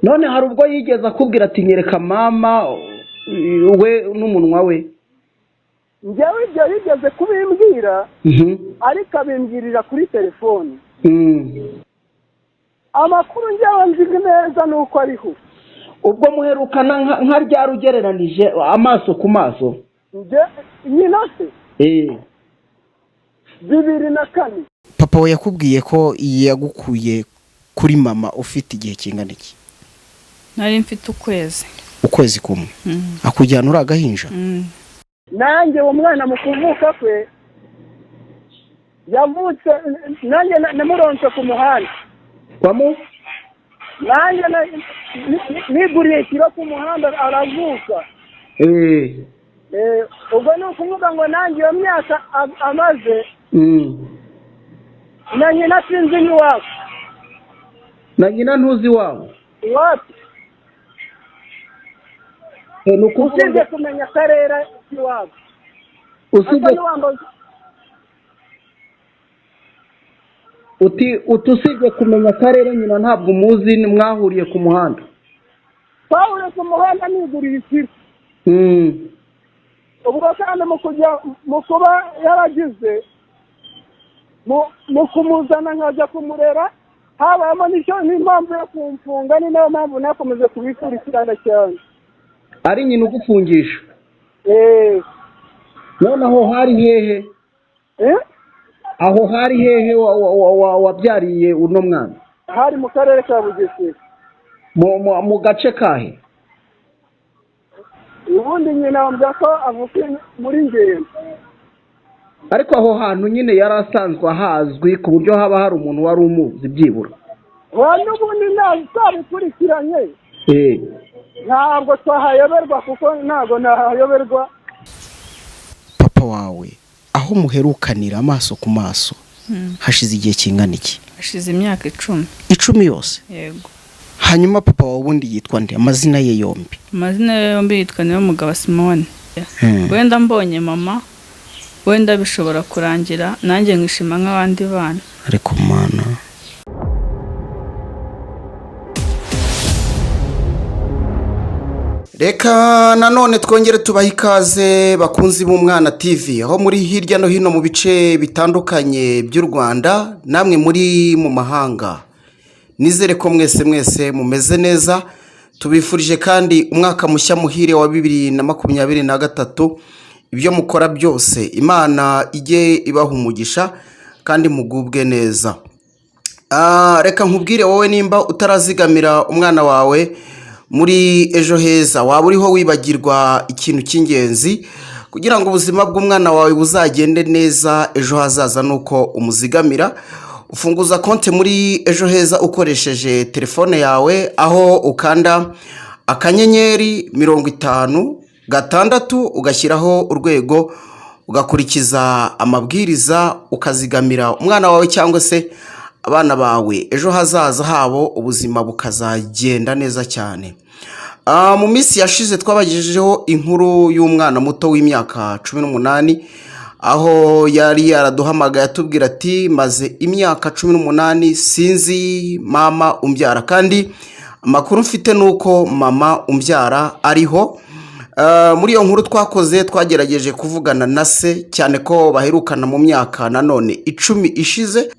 none hari ubwo yigeze akubwira ati nyereka mama we n'umunwa we? njyewe ibyo yigeze kubimbwira ariko abimbwirira kuri telefone. Amakuru njyewe nzi neza nuko ariho. ubwo muherukana nka ryari ugereranije amaso ku maso? nyina se 2004. papa we yakubwiye ko yagukuye kuri mama ufite igihe kingana iki? nari mfite ukwezi kumwe. akujyana uri agahinja? nanjye umwana mu kuvuka kwe yavutse nanjye namuronse ku muhanda. nanjye niguriye ikiro ku muhanda aravuka. ubwo ni ukuvuga ngo nanjye iyo myaka amaze na nyina sinzi n'iwabo. na nyina ntuzi iwabo? iwacu usibye kumenya akarere k'iwabo. usibye kumenya akarere nyina ntabwo umuzi, mwahuriye ku muhanda? twahuriye ku muhanda niguriye ikiro. ubwo kandi mu kuba yaragize mu kumuzana nkajya kumurera habayemo n'impamvu yo kumfunga, ni nayo mpamvu nakomeje kubikurikirana cyane. ari nyina ugufungisha? none aho hari hehe? aho hari hehe wabyariye uno mwana? hari mu karere ka Bugesera. mu gace kahe? ubundi nyina wambwira ko avuka muri Ngendo. ariko aho hantu nyine yari asanzwe ahazwi ku buryo haba hari umuntu wari umuzi byibura? n'ubundi ntabikurikiranye. ntabwo twahayoberwa kuko ntabwo nahayoberwa. papa wawe aho muherukanira amaso ku maso hashize igihe kingana iki? hashize imyaka 10. 10 yose? yego. hanyuma papa wawe ubundi yitwa nde? amazina ye yombi? amazina ye yombi yitwa Umugabo Simone. wenda mbonye mama wenda bishobora kurangira nanjye nkishima nk'abandi bana. ariko mana, reka nanone twongere tubahe ikaze bakunzi b'Umwana TV aho muri hirya no hino mu bice bitandukanye by'u Rwanda namwe muri mu mahanga. nizere ko mwese mumeze neza. tubifurije kandi umwaka mushya muhire wa 2023. ibyo mukora byose Imana ijye ibaha umugisha kandi mugubwe neza. reka nkubwire wowe nimba utarazigamira umwana wawe muri ejo heza, waba uriho wibagirwa ikintu cy'ingenzi kugira ngo ubuzima bw'umwana wawe buzagende neza ejo hazaza, nuko umuzigamira. ufunguza konti muri ejo heza ukoresheje telefone yawe, aho ukanda akanyenyeri 50 ugashyiraho urwego, ugakurikiza amabwiriza, ukazigamira umwana wawe cyangwa se abana bawe ejo hazaza habo ubuzima bukazagenda neza cyane. mu minsi yashize twabagejejeho inkuru y'umwana muto w'imyaka 18 aho yari yaraduhamagaye atubwira ati maze imyaka 18 sinzi mama umbyara, kandi amakuru mfite nuko mama umbyara ariho. muri iyo nkuru twakoze twagerageje kuvugana na se, cyane ko baherukana mu myaka nanone 10 ishize,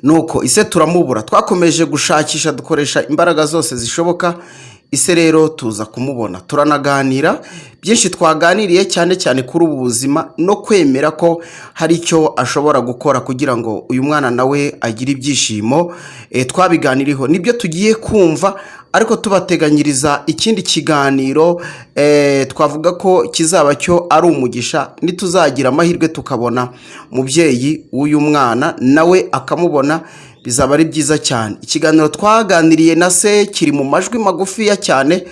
nuko ise turamubura. twakomeje gushakisha dukoresha imbaraga zose zishoboka, ise rero tuza kumubona, turanaganira byinshi. twaganiriye cyane kuri ubu buzima no kwemera ko hari icyo ashobora gukora kugira ngo uyu mwana nawe agire ibyishimo. twabiganiriho nibyo tugiye kumva, ariko tubateganyiriza ikindi kiganiro twavuga ko kizaba cyo ari umugisha, nituzagira amahirwe tukabona umubyeyi w'uyu mwana nawe akamubona, bizaba ari byiza cyane. ikiganiro twaganiriye na se kiri mu majwi magufiya cyane,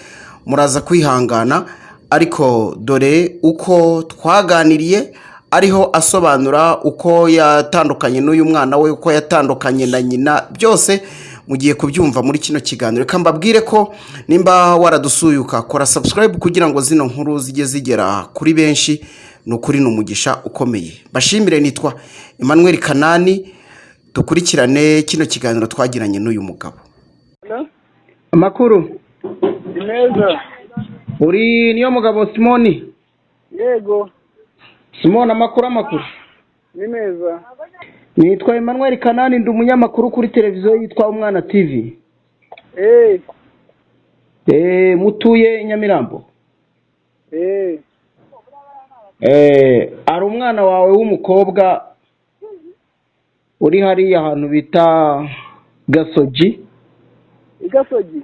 muraza kwihangana, ariko dore uko twaganiriye ariho asobanura uko yatandukanye n'uyu mwana we, uko yatandukanye na nyina, byose mugiye kubyumva muri kino kiganiro. Reka mbabwire ko nimba waradusuye ukakora subscribe kugira ngo zino nkuru zijye zigera kuri benshi, n'ukuri n'umugisha ukomeye. bashimire, nitwa Emmanuel Kanani. dukurikirane kino kiganiro twagiranye n'uyu mugabo. Amakuru ni meza. uri niyo mugabo Simoni? Yego. Simoni, amakuru Ni meza. nitwa Emmanuel Kanani, ndi umunyamakuru kuri televiziyo yitwa Umwana TV. Mutuye Nyamirambo? Ari umwana wawe w'umukobwa uri hariya ahantu bita Gasogi? Gasogi?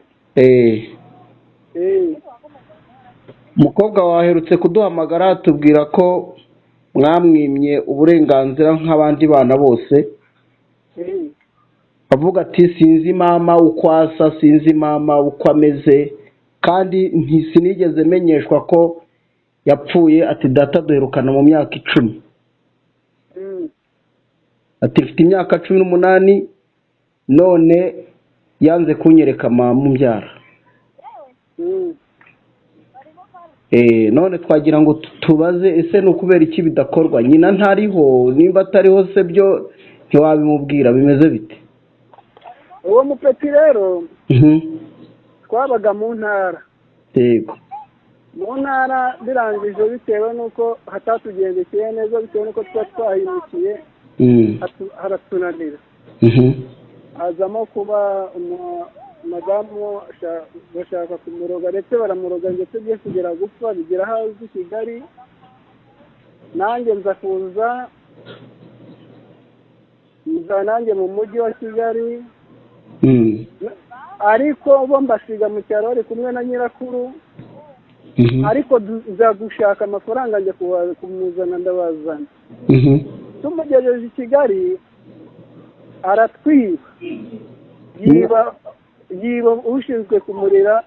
Umukobwa waherutse kuduhamagara tubwira ko mwamwimye uburenganzira nk'abandi bana bose. Avuga ati sinzi mama uko asa, sinzi mama uko ameze, kandi ntisinigeze menyeshwa ko yapfuye. Ati data duherukana mu myaka 10. Ati mfite imyaka 18 none yanze kunyereka mama umubyara. None twagira ngo tubaze ese no kubera iki bidakorwa? Nyina ntariho, nimba atariho se byo ntiwabimubwira, bimeze bite? Uwo mupeti rero twabaga mu ntara. Yego. Mu ntara birangije bitewe nuko hatatugendekeye neza, bitewe nuko twahimukiye haratunanira. Hazamo kuba madamu bashaka kumuroga ndetse baramuroga ndetse byo kugera gupfa, bigera hazi i Kigali. Nanjye nza kuza nanjye mu mujyi wa Kigali, ariko bo mbasiga mu cyaro bari kumwe na nyirakuru. Ariko nza gushaka amafaranga njya kumuzana, ndabazana. Tumugejeje i Kigali aratwiba, yiba ushinzwe kumurera,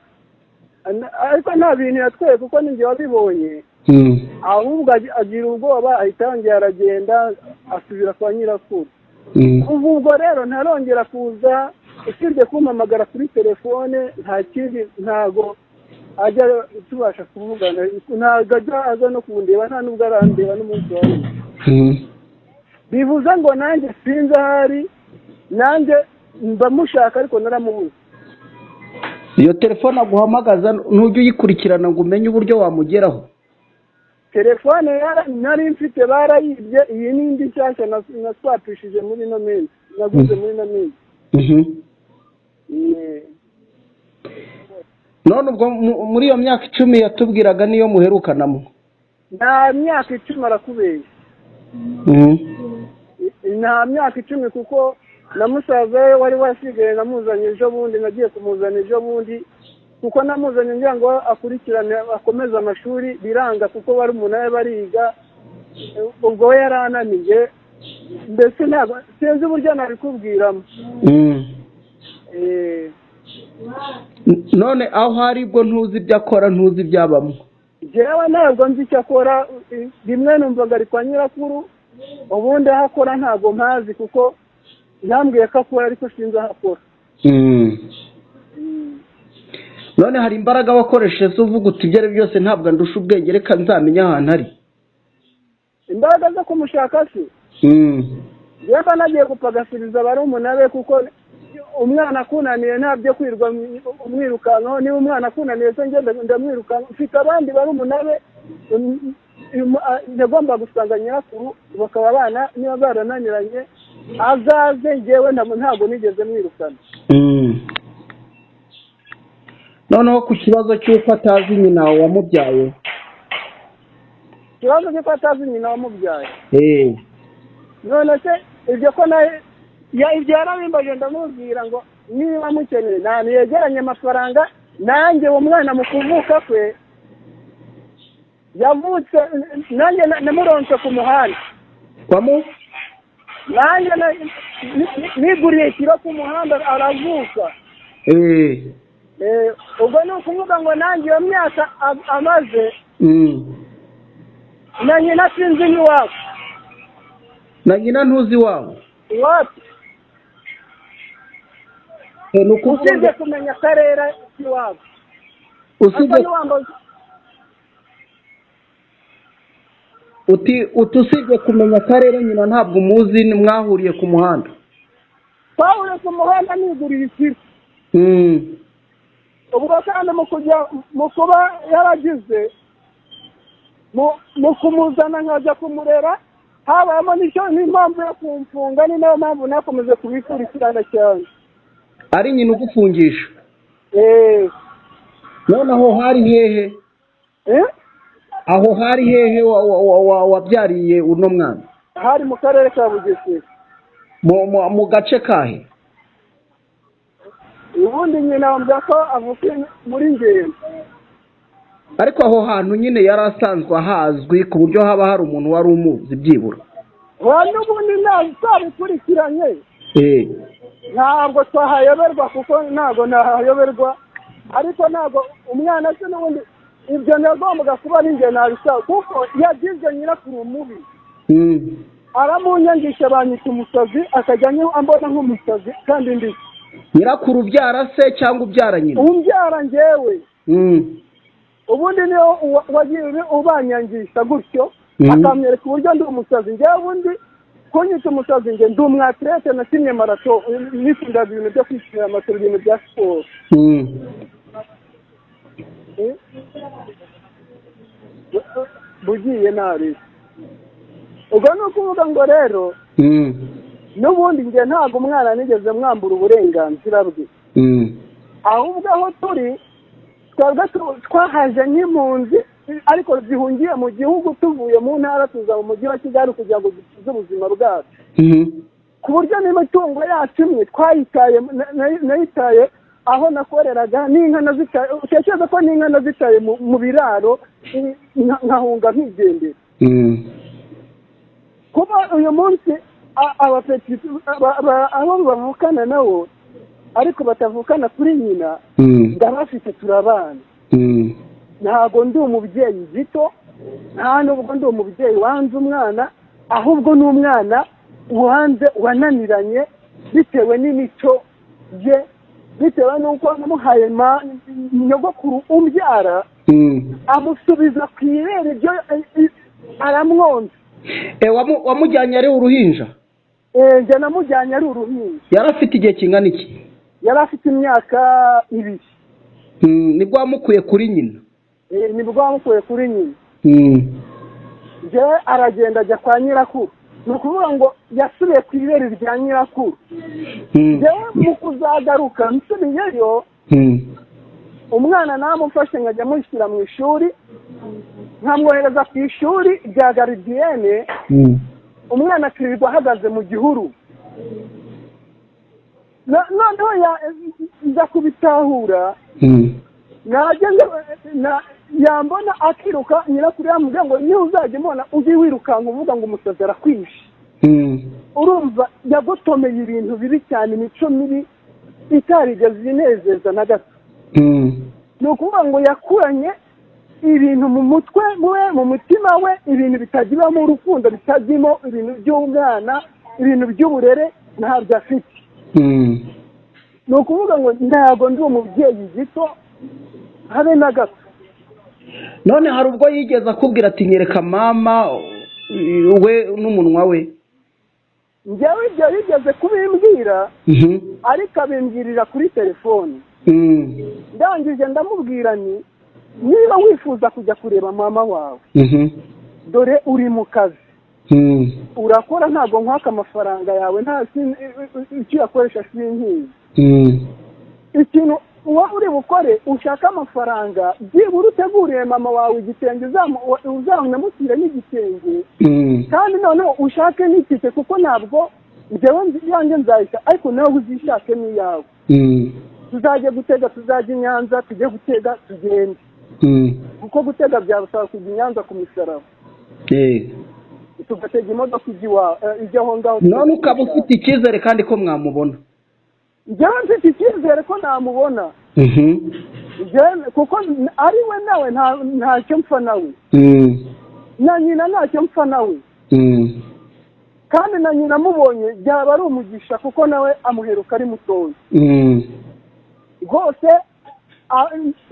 ariko nta bintu yatweye kuko ninjye wabibonye. Ahubwo agira ubwoba, ahita yongera aragenda asubira kwa nyirakuru. Ubwo rero ntarongera kuza, usibye kumpamagara kuri telefone, nta kindi, ntago ajya tubasha kuvugana, ntago ajya aza no kundeba, nta nubwo arandeba n'umunsi wa rimwe. Bivuze ngo nanjye sinzi ahari, nanjye ndamushaka ariko naramubuze. Iyo telefone aguhamagaza ntujye uyikurikirana ngo umenye uburyo wamugeraho? Telefone nari mfite barayibye, iyi n'indi nshyashya naswapishije muri ino minsi, naguze muri ino minsi. None ubwo muri iyo myaka 10 yatubwiraga niyo muherukanamo? Nta myaka 10 arakubeshya. Nta myaka 10 kuko na musaza we wari wasigaye namuzanye ejo bundi, nagiye kumuzana ejo bundi kuko namuzanye ngira ngo akurikirane akomeza amashuri, biranga kuko bari umunani bariga. Ubwo we yarananiye, mbese ntabwo sinzi uburyo nabikubwiramo. None aho hari bwo ntuzi ibyo akora, ntuzi ibyabamo? Jewe ntabwo nzi icyo akora, rimwe numvaga ari kwa nyirakuru, ubundi aho akora ntabwo mpazi kuko yambwiye ko akora ariko sinzi aho akora. None hari imbaraga wakoresheje uvuga uti ibyo ari byose ntabwo ndusha ubwenge, reka nzamenya ahantu ari? Imbaraga zo kumushaka se? Yaba nagiye gupagasiriza bari umunabe kuko umwana akunaniye ntabyo kwirwa umwirukankaho. Niba umwana akunaniye se ngenda ndamwirukanka, mfite abandi bari umunabe ndagomba gusanga nyirakuru bakaba abana, niba barananiranye azaze, njyewe ntabwo nigeze mwirukana. Noneho ku kibazo cy'uko atazi nyina wamubyaye? Ikibazo cy'uko atazi nyina wamubyaye? None se ibyo ko ibyo yarabimbaje, ndamubwira ngo niba mukeneye nta yegeranye amafaranga. Nanjye uwo mwana mu kuvuka kwe yavutse, nanjye namuronse ku muhanda. Nanjye niguriye ikiro ku muhanda aravuka. Ubwo ni ukuvuga ngo nanjye iyo myaka amaze, na nyina sinzi n'iwabo. Na nyina ntuzi iwabo? Iwacu usibye kumenya akarere k'iwabo. Usibye kumenya akarere, nyina ntabwo umuzi, mwahuriye ku muhanda? Twahuriye ku muhanda nigurira ikiro. ubwo kandi mu kuba yaragize mu kumuzana nkajya kumurera habayemo n'impamvu yo kumfunga, ni nayo mpamvu nakomeje kubikurikirana cyane. ari nyina ugufungisha? noneho hari hehe? aho hari hehe wabyariye uno mwana? hari mu karere ka Bugesera. mu gace kahe? ubundi nyina wambwira ko avuka muri Ngendo. ariko aho hantu nyine yari asanzwe ahazwi ku buryo haba hari umuntu wari umuzi byibura? n'ubundi ntabikurikiranye, ntabwo twahayoberwa kuko ntabwo nahayoberwa, ariko ntabwo umwana se n'ubundi ibyo nagombaga kuba ari njye nabisaba kuko yagize nyirakuru mubi. aramunyangisha banyita umusazi, akajya ambona nk'umusazi kandi ndi nyirakuru ubyara se cyangwa ubyara nyina? umbyara njyewe. ubundi niyo wagiye ubanyangisha gutyo, akamwereka uburyo ndi umusazi. njyewe ubundi kunyita umusazi njye ndi umwatirete, nakinnye marato, nifundaga ibintu byo kwishyura amatoro, ibintu bya siporo. bugiye nabi. ubwo ni ukuvuga ngo rero n'ubundi njye ntabwo umwana nigeze mwambura uburenganzira bwe, ahubwo aho turi twebwe twahaje nk'impunzi ariko zihungiye mu gihugu, tuvuye mu ntara tuza mu mujyi wa Kigali kugira ngo dukize ubuzima bwacu, ku buryo n'imitungo yacu imwe twayitaye, nayitaye aho nakoreraga, n'inka nazitaye. utekereza ko n'inka nazitaye mu biraro nkahunga nkigendera. kuba uyu munsi abapetiti abo bavukana nawo ariko batavukana kuri nyina, ndabafite turabana. ntabwo ndi umubyeyi gito, nta nubwo ndi umubyeyi wanze umwana, ahubwo ni umwana wananiranye bitewe n'imico ye, bitewe n'uko namuhaye nyogokuru umbyara amusubiza ku ibere, ibyo aramwonsa. wamujyanye ari uruhinja? njye namujyanye ari uruhinja. yari afite igihe kingana iki? yari afite imyaka 2. nibwo wamukuye kuri nyina? nibwo wamukuye kuri nyina. njye aragenda ajya kwa nyirakuru, ni ukuvuga ngo yasubiye ku ibere rya nyirakuru. njyewe mu kuzagaruka nsubiyeyo, umwana namufashe nkajya mushyira mu ishuri, nkamwohereza ku ishuri rya garidiyene. umwana akirirwa ahagaze mu gihuru. noneho njya kubitahura, yambona akiruka, nyirakuru yamubwira ngo niba uzajya umubona ujye wirukanka uvuga ngo umusazi arakwishe. urumva yagotomeye ibintu bibi cyane, imico mibi itarigeze inezeza na gato. ni ukuvuga ngo yakuranye ibintu mu mutwe we, mu mutima we, ibintu bitagiramo urukundo, bitagiramo ibintu by'umwana, ibintu by'uburere ntabyo afite. ni ukuvuga ngo ntabwo ndi umubyeyi gito habe na gato. none hari ubwo yigeze akubwira ati nyereka mama we n'umunwa we? njyewe ibyo yigeze kubimbwira, ariko abimbwirira kuri telefone. ndangije ndamubwira ni niba wifuza kujya kureba mama wawe, dore uri mu kazi, urakora, ntabwo nkwaka amafaranga yawe, nta icyo yakoresha sinkizi. ikintu wowe uri bukore, ushaka amafaranga, byibura uteguriye mama wawe igitenge, uzamutire n'igitenge, kandi noneho ushake n'itike, kuko ntabwo njyewe yanjye nzahita, ariko nawe uzishake n'iyawe. tuzajya gutega, tuzajya i Nyanza, tujye gutega tugende, kuko gutega byabasaba kujya i Nyanza ku misaraba, tugatega imodoka ijya aho ngaho. none ukaba ufite icyizere kandi ko mwamubona? njyewe mfite icyizere ko namubona, kuko ari we nawe ntacyo mpfa nawe, na nyina ntacyo mpfa nawe, kandi na nyina amubonye byaba ari umugisha, kuko nawe amuheruka ari mutoya. rwose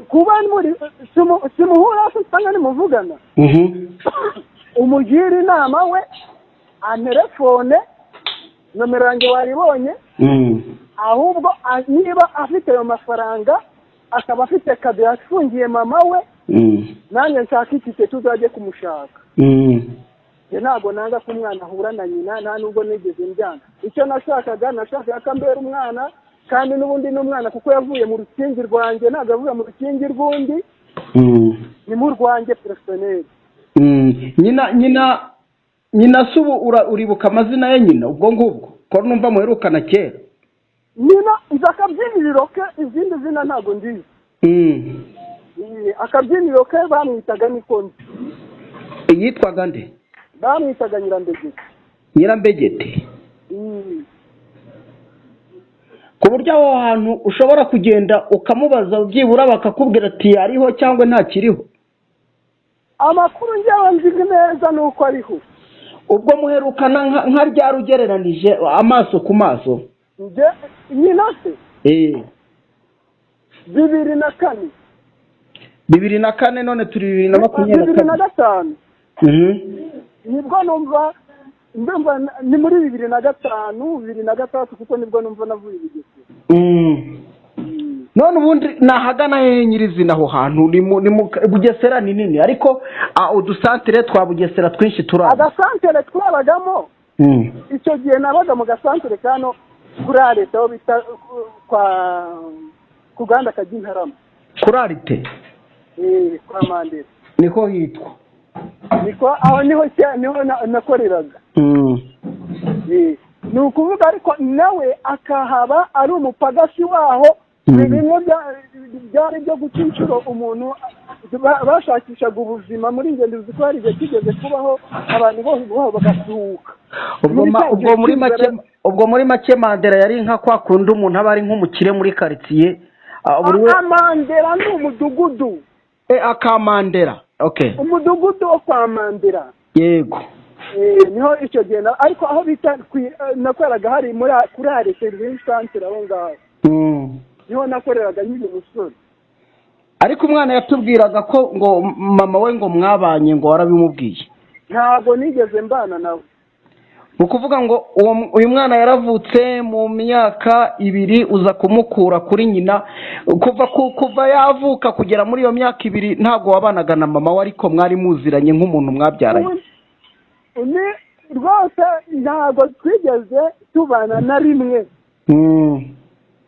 kuba simuhura se usanga nimuvugana, umugira inama we, antelefone, nomero yanjye waribonye, ahubwo niba afite ayo mafaranga akaba afite kado yafungiye mama we nanjye nshaka itike tuzajye kumushaka ntabwo nanga ko umwana ahura na nyina nta nubwo nigeze mbyanga icyo nashakaga ko ambera umwana kandi n'ubundi n'umwana kuko yavuye mu rukingi rwanjye ntabwo avuye mu rukingi rw'undi ni mu rwanjye personel. nyina se ubu uribuka amazina ya nyina ubwo ngubwo ko numva muherukana kera? nyina izi akabyiniriro ke izindi zina ntabwo nziza. Akabyiniriro ke bamwitaga nikondi. Yitwaga nde? Bamwitaga Nyirambegete. Nyirambegete. Ku buryo aho hantu ushobora kugenda ukamubaza byibura bakakubwira ati ariho cyangwa ntakiriho? Amakuru njyewe nzi neza nuko ariho. Ubwo muherukana nka ryari ugereranije amaso ku maso? Nyina se? 2004. 2004 none turi 2025. Nibwo numva ni muri 2005 2006 kuko nibwo numva navuye Bugesera. None ubundi nahagana he nyirizina aho hantu ni Bugesera ni nini ariko udusantere twa Bugesera twinshi turaba. Agasantere twabagamo icyo gihe nabaga mu gasantere kano kuri Leta aho bita kwa kuganda kajintarama. Kuri Arite? Kwa Mandela. Niko hitwa. Niko aho niho nakoreraga. Ni ukuvuga ariko nawe akahaba ari umupagasi waho bimwe byari byo guca inshuro umuntu bashakishaga ubuzima muri ingendo zitwara igihe kigeze kubaho abantu bose bagasuhuka. Ubwo muri make Mandela yari nka kwa kundi umuntu aba ari nk'umukire muri quartier. Mandela ni umudugudu. Akamandela. Okay. Umudugudu wo kwa Mandela. Yego. Niho icyo gihe ariko aho bita nakoraga hari kuri hari service center aho ngaho. Niho nakoreraga nyine umusore. Ariko umwana yatubwiraga ko ngo mama we ngo mwabanye ngo warabimubwiye. Ntabwo nigeze mbana nawe. Ukuvuga ngo uyu mwana yaravutse mu myaka 2 uza kumukura kuri nyina kuva yavuka kugera muri iyo myaka 2 ntabwo wabanaga na mama we ariko mwari muziranye nk'umuntu mwabyaranye. Rwose ntabwo twigeze tubana na rimwe.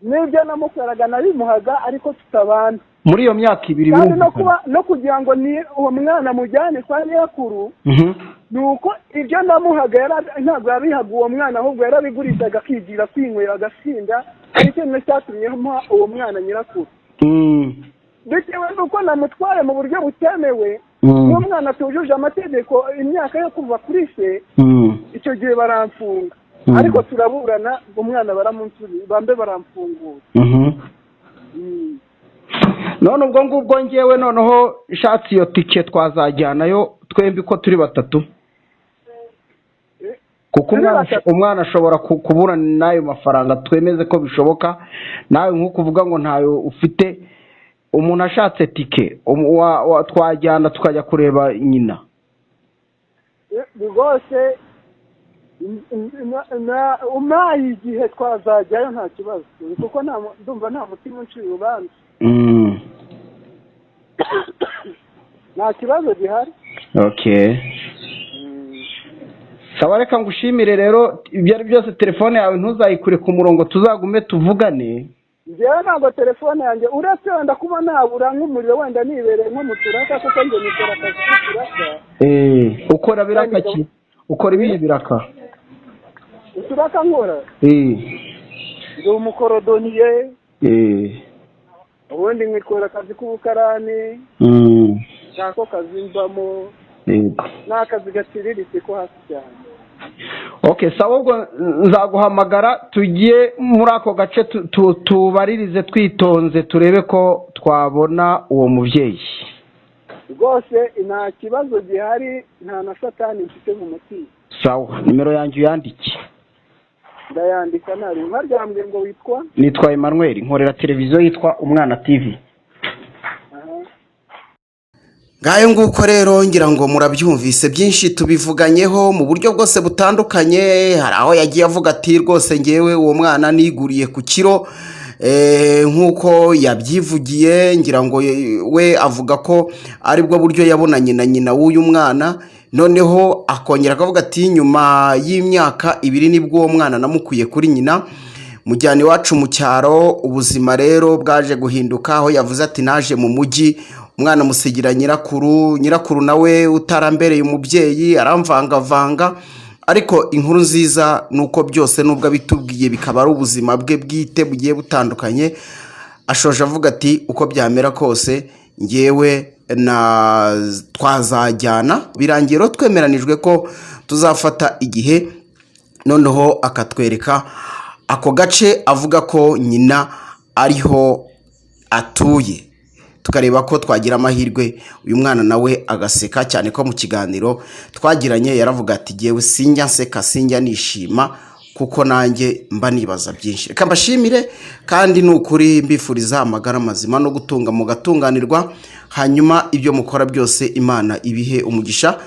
Nibyo namukoraga nabimuhaga ariko tutabana muri iyo myaka 2. Kandi no kugira ngo ni uwo mwana mujyane kwa nyakuru nuko ibyo namuhaga ntabwo yabihaga uwo mwana ahubwo yarabigurishaga akigira kwinywera agasinda ariko cyatumye uwo mwana nyirakuru. Bitewe nuko namutware mu buryo butemewe uwo mwana atujuje amategeko imyaka yo kuva kuri se icyo gihe baramfunga ariko turaburana umwana bambe baramfungura. None ubwo ngubwo ngewe noneho shatse iyo tike twazajyanayo twembi ko turi batatu kuko umwana ashobora kubura n'ayo mafaranga twemeze ko bishoboka nawe nk'uko uvuga ngo ntayo ufite umuntu ashatse tike twajyana tukajya kureba nyina. Rwose umaye igihe twazajyayo nta kibazo kuko ndumva nta mutima unciye urubanza. Nta kibazo gihari. Okay. Sawa reka ngushimire rero ibyo ari byose telefone yawe ntuzayikure ku murongo tuzagume tuvugane. Njyewe ntabwo telefone yanjye uretse wenda kuba nabura nk'umuriro wenda nibereye nko mu turaka kuko njye nikora akazi k'uturaka. Ukora biraka ki? Ukora ibihe biraka? Uturaka nkora? Ndi umukorodoniye. Ubundi nkikora akazi k'ubukarani. Nako kazi mbamo. N'akazi gaciriritse ko hasi cyane. Okay, sawa ubwo nzaguhamagara tugiye muri ako gace tubaririze twitonze turebe ko twabona uwo mubyeyi. Rwose nta kibazo gihari nta na satani mfite mu mutima. Sawa, nimero yanjye uyandike. Ndayandika nari nkaryambye ngo witwa? Nitwa Emmanuel nkorera televiziyo yitwa Umwana TV. Ngayo nguko rero ngira ngo murabyumvise byinshi tubivuganyeho mu buryo bwose butandukanye. Hari aho yagiye avuga ati rwose ngewe uwo mwana niguriye ku kiro nk'uko yabyivugiye, ngira ngo we avuga ko aribwo buryo yabonanye na nyina w'uyu mwana, noneho akongera akavuga ati nyuma y'imyaka 2 nibwo uwo mwana namukuye kuri nyina mujyana iwacu mu cyaro. Ubuzima rero bwaje guhinduka, aho yavuze ati naje mu mujyi, umwana musigira nyirakuru nawe utarambereye umubyeyi aramvangavanga. Ariko inkuru nziza nuko byose nubwo abitubwiye bikaba ari ubuzima bwe bwite bugiye butandukanye. Ashoje avuga ati uko byamera kose ngewe twazajyana. Birangiro twemeranijwe ko tuzafata igihe, noneho akatwereka ako gace avuga ko nyina ariho atuye, tukareba ko twagira amahirwe uyu mwana nawe agaseka, cyane ko mu kiganiro twagiranye yaravuga ati ngewe sinjya nseka, sinjya nishima, kuko nanjye mba nibaza byinshi. Reka mbashimire kandi nukuri mbifuriza amagara mazima no gutunga mugatunganirwa, hanyuma ibyo mukora byose Imana ibihe umugisha.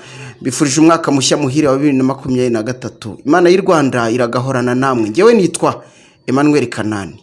Bifurije umwaka mushya muhire wa 2023. Imana y'u Rwanda iragahorana namwe. Ngewe nitwa Emmanuel Kanani.